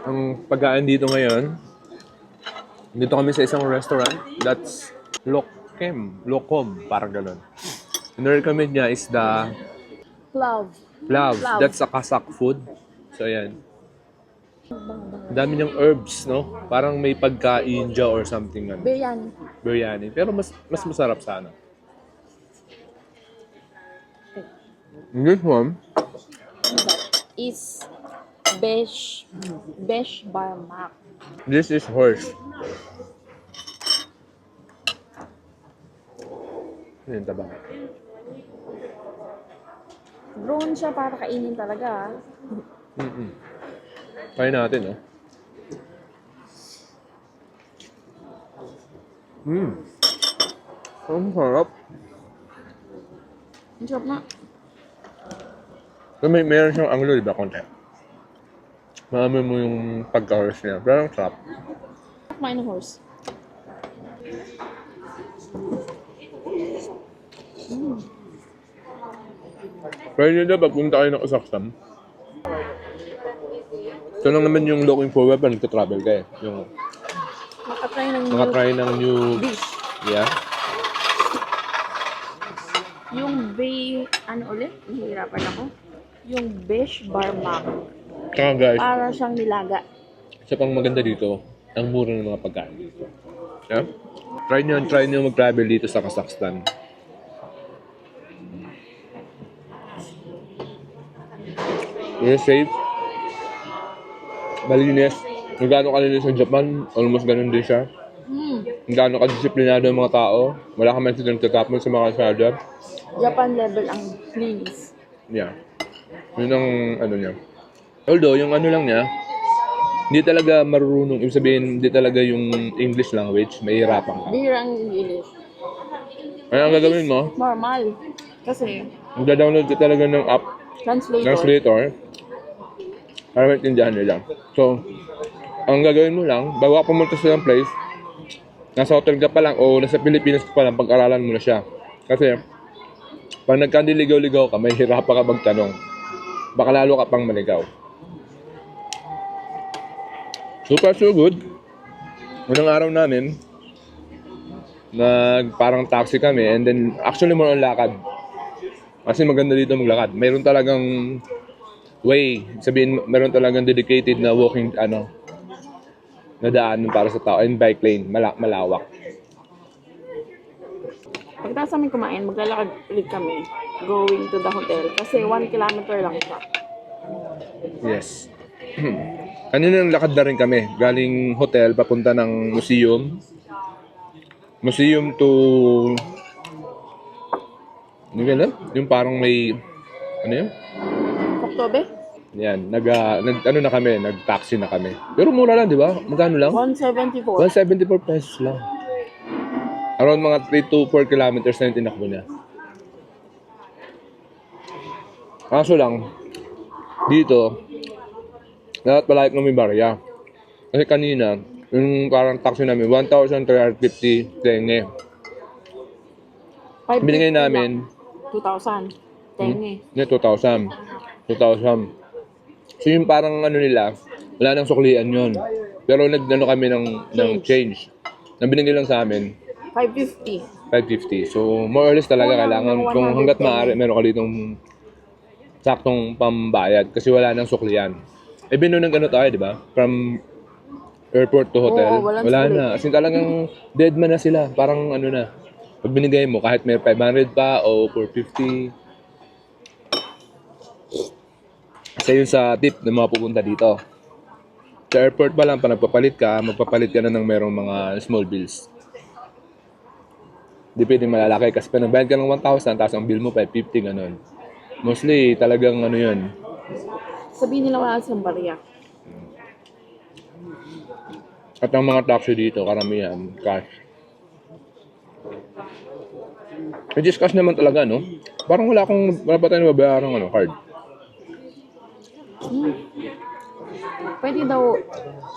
Ang pagkain dito ngayon, dito kami sa isang restaurant. That's Lokom, parang ganun. Ang recommend niya is the Love. That's a Kazakh food. So, ayan. Ang dami niyang herbs, no? Parang may pagka-India or something. Ano, Biryani. biryani. Pero mas masarap sana. This one, Is Besh Barmak. this is horse. Ano yung taba? Grown siya para kainin talaga. Try natin, no? Ang sarap. Ang sarap na. So, meron siyang anglo, di ba, konti? Maamoy mo yung pagka-horse niya. Pero ang sarap. Kumain ng horse. Pero yun na, pagpunta kayo ng Kazakhstan, ito lang naman yung looking forward pa nagka-travel kayo. Yung Makatry ng new dish. Yeah. Yung ano ulit? Nahihirapan ako. Yung Besh Barmak. Kaya guys, Para siyang nilaga. isa pang maganda dito, ang mura ng mga pagkain dito. Yeah? Try nyo mag-travel dito sa Kazakhstan. You're safe. Malinis. Kung gaano kalinis sa Japan, almost ganun din siya. Kung gaano kadisiplinado ang mga tao, wala ka man sila nagtatapon sa mga kalsada. Japan level ang linis. Yeah. Yun ang ano niya. Although, yung ano lang niya, hindi talaga marunong, ibig sabihin, hindi talaga yung English language, mahihirapan ka. Birang linis. Kaya ang gagawin mo, Normal. Kasi, magda-download ka talaga ng app, translator, para maintindihan nila. So, ang gagawin mo lang, bago ka pumunta sa isang place, nasa hotel ka pa lang o nasa Pilipinas ka pa lang, pag-aralan mo na siya. Kasi, pag nagkandiligaw-ligaw ka, may hirapan ka magtanong. Baka lalo ka pang maligaw. So good. Unang araw namin, parang taxi kami and then actually more on lakad. Kasi maganda dito maglakad. Mayroon talagang way, sabihin meron talagang dedicated na walking na daan para sa tao and bike lane, malawak. pagkatapos namin kumain, maglalakad ulit kami going to the hotel. Kasi 1 kilometer lang siya. Yes. Kanina lakad na rin kami. Galing hotel, papunta ng museum. Museum to... Ano yan? Yung parang may... Ano yun? Oktober? Yan. Nag-taxi na kami. Pero mura lang, di ba? Magkano lang? 174. 174 pesos lang. Around mga 3 to 4 kilometers na yung tinakbo niya. Kaso lang, dito, dapat palalik ng may barya. Kasi kanina, yung parang taxi namin, 1,350 tenge. Binigay namin 2,000. Tenge. 2,000. So yung parang ano nila, wala nang suklian yun. Pero nagdano kami ng change. Ang binigay lang sa amin, 550. 550. So more or less talaga kailangan, kung hanggat maaari, meron ka ditong saktong pambayad kasi wala nang suklian. Eh, binunang ano tayo, di ba? From airport to hotel. Oo, walang wala sulit. na. As in, talagang dead man na sila. Parang ano na. Pag binigay mo, kahit may 500 pa o 450. Kasi yun sa tip ng mga pupunta dito. Sa airport pa lang, pa magpapalit ka na ng merong mga small bills. Hindi pwedeng malalaki kasi pa nagbayad ka ng 1,000, tapos ang bill mo 550, ganun. Mostly, talagang ano yun. Sabihin nila wala silang barya. At ang mga taxi dito, karamihan, cash. Just cash naman talaga, no? Parang wala pa tayong mabayarang card. Pwede daw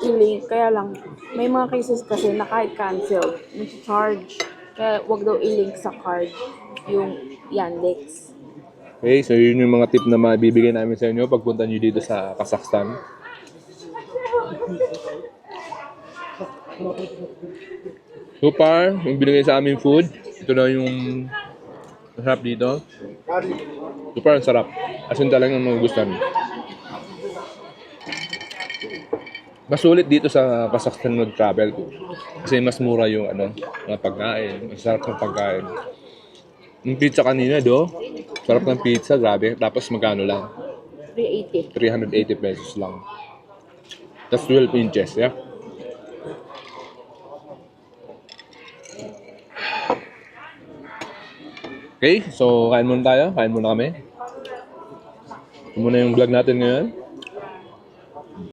i-link, kaya lang, may mga cases kasi na kahit cancel, charge. Kaya wag daw i-link sa card yung Yandex. Okay, so yun yung mga tip na mabibigay namin sa inyo pagpunta nyo dito sa Kazakhstan. So far, yung binigay sa aming food, ito na yung masarap dito. So far, ang sarap. As in talagang magugustuhan. Mas sulit dito sa Kazakhstan mag-travel kasi mas mura yung mga pagkain. Mas sarap ng pagkain. Yung pizza kanina sarap ng pizza, grabe. Tapos magkano lang? 380. 380 pesos lang. That's 12 inches, yeah? Okay, so kain muna tayo. Kain muna kami. Ito muna yung vlog natin ngayon.